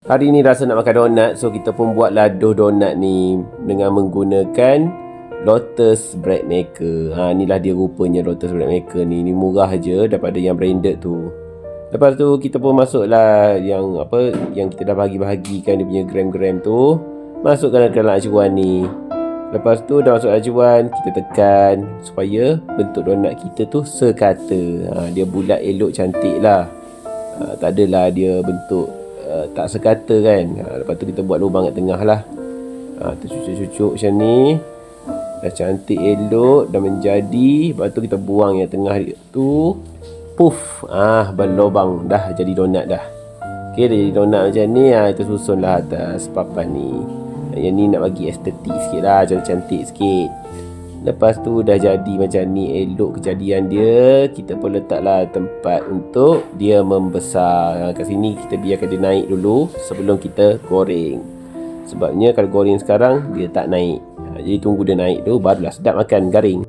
Hari ni rasa nak makan donat, so kita pun buat laduh donat ni dengan menggunakan Lotus Bread Maker. Inilah dia rupanya Lotus Bread Maker ni. Ni murah je daripada yang branded tu. Lepas tu kita pun masuklah yang kita dah bahagi-bahagikan dia punya gram-gram tu. Masukkan dalam acuan ni. Lepas tu dah masuk acuan, kita tekan supaya bentuk donat kita tu sekata. Dia bulat elok cantik lah. Tak adalah dia bentuk tak sekata kan. Lepas tu kita buat lubang kat tengah lah. Kita cucuk-cucuk macam ni. Dah cantik elok, dah menjadi. Lepas tu kita buang yang tengah tu. Puff, berlubang. Dah jadi donat dah. Okay, dah jadi donat macam ni. Kita susun lah atas papan ni. Yang ni nak bagi estetik sikit lah, cantik sikit. Lepas tu dah jadi macam ni elok kejadian dia. Kita pun letaklah tempat untuk dia membesar. Kat sini kita biarkan dia naik dulu sebelum kita goreng. Sebabnya kalau goreng sekarang dia tak naik. Jadi tunggu dia naik tu barulah sedap makan, garing.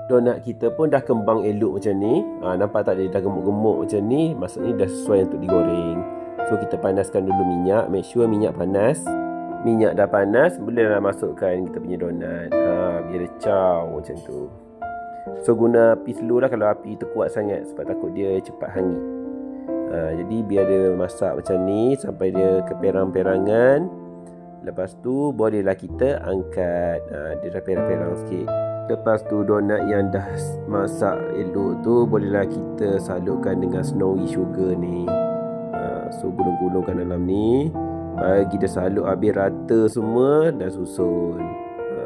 Donat kita pun dah kembang elok macam ni. Nampak tak dia dah gemuk-gemuk macam ni? Maksudnya dah sesuai untuk digoreng. So kita panaskan dulu minyak. Make sure minyak panas. Minyak dah panas, bolehlah masukkan kita punya donat. Biar dia caw macam tu. So guna api slow lah kalau api tu kuat sangat, sebab takut dia cepat hangit. Jadi biar dia masak macam ni sampai dia keperang-perangan. Lepas tu bolehlah kita angkat. Dia dah perang-perang sikit. Lepas tu donat yang dah masak elok tu bolehlah kita salurkan dengan snowy sugar ni. So gulung-gulungkan dalam ni. Bagi dia salur habis rata semua dan susun.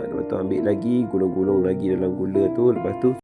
Lepas tu ambil lagi, gulung-gulung lagi dalam gula tu. Lepas tu